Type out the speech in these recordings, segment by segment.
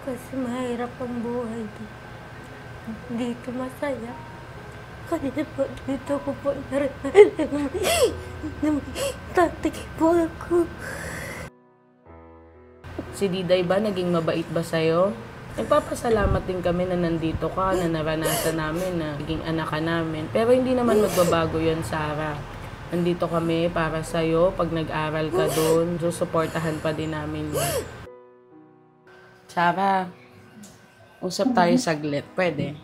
Kasi mahirap ang buhay dito. Dito masaya. Kanina po, dito ko po narinig na may tatay po ako. Si Diday ba, naging mabait ba sa'yo? Nagpapasalamat din kami na nandito ka, na naranasan namin na naging anak ka namin. Pero hindi naman magbabago yan, Sarah. Nandito kami para sa'yo. Pag nag-aral ka doon, susuportahan pa din namin yun. Sarah, usap tayo saglit. Pwede?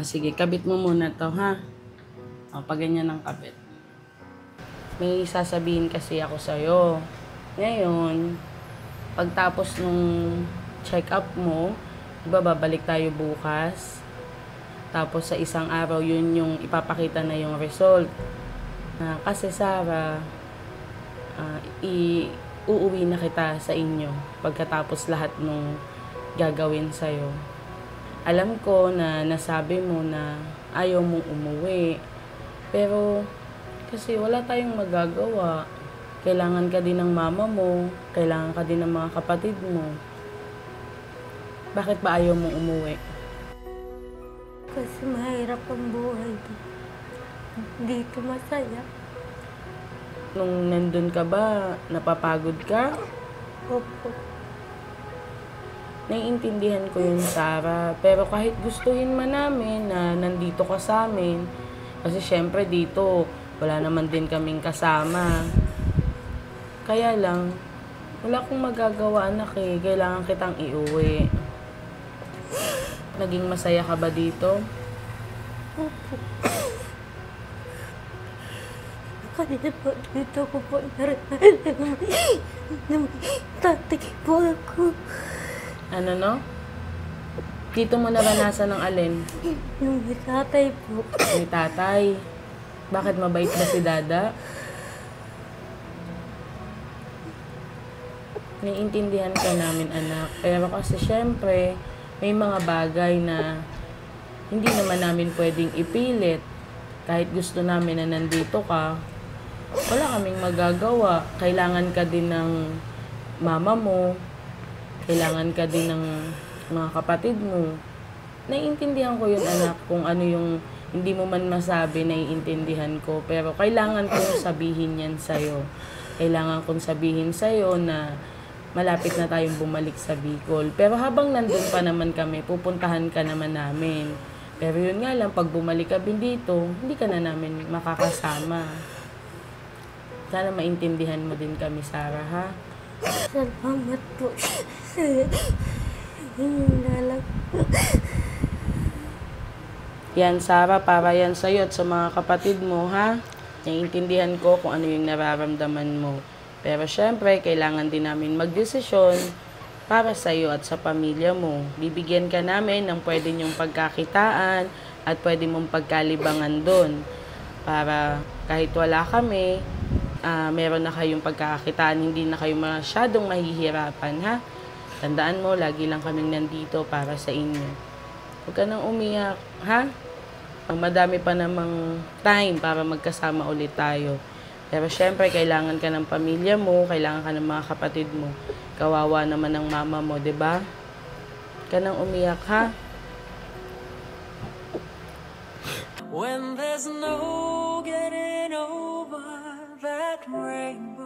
Sige, kabit mo muna to, ha? Pag ganyan ang kabit. May sasabihin kasi ako sa'yo. Ngayon, pagtapos nung check-up mo, diba babalik tayo bukas? Tapos sa isang araw, yun yung ipapakita na yung result. Kasi Sarah, uuwi na kita sa inyo pagkatapos lahat nung gagawin sa'yo. Alam ko na nasabi mo na ayaw mong umuwi. Pero kasi wala tayong magagawa. Kailangan ka din ng mama mo, kailangan ka din ng mga kapatid mo. Bakit ba ayaw mong umuwi? Kasi mahirap ang buhay dito. Dito masaya. Nung nandun ka ba, napapagod ka? Opo. Naiintindihan ko yun, Sarah. Pero kahit gustuhin man namin na nandito ka sa amin, kasi syempre dito, wala naman din kaming kasama. Kaya lang, wala akong magagawa, anak eh. Kailangan kitang iuwi. Naging masaya ka ba dito? Opo. Kanina po, dito ko po narinig na may tatay po ako. Ano no? Dito mo naranasan ng alin? Yung may tatay po. May tatay. Bakit mabait ba si Dada? Naiintindihan ka namin, anak. Pero kasi syempre, may mga bagay na hindi naman namin pwedeng ipilit. Kahit gusto namin na nandito ka, wala kaming magagawa. Kailangan ka din ng mama mo. Kailangan ka din ng mga kapatid mo. Naiintindihan ko yun, anak, kung ano yung hindi mo man masabi, naiintindihan ko. Pero kailangan kong sabihin yan sa'yo. Kailangan kong sabihin sa'yo na malapit na tayong bumalik sa Bicol. Pero habang nandun pa naman kami, pupuntahan ka naman namin. Pero yun nga lang, pag bumalik ka din dito, hindi ka na namin makakasama. Sana maintindihan mo din kami, Sarah, ha? Salamat po. Hinilalag. Yan, Sarah, para yan sa'yo at sa mga kapatid mo, ha? Naiintindihan ko kung ano yung nararamdaman mo. Pero syempre, kailangan din namin magdesisyon para sa'yo at sa pamilya mo. Bibigyan ka namin ng pwede nyong pagkakitaan at pwede mong pagkalibangan doon. Para kahit wala kami, meron na kayong pagkakakitaan, hindi na kayo masyadong mahihirapan, ha? Tandaan mo, lagi lang kaming nandito para sa inyo. Huwag ka nang umiyak, ha? Madami pa namang time para magkasama ulit tayo. Pero syempre, kailangan ka ng pamilya mo, kailangan ka ng mga kapatid mo. Kawawa naman ng mama mo, 'di ba? Huwag ka nang umiyak, ha? When there's no getting over that rainbow.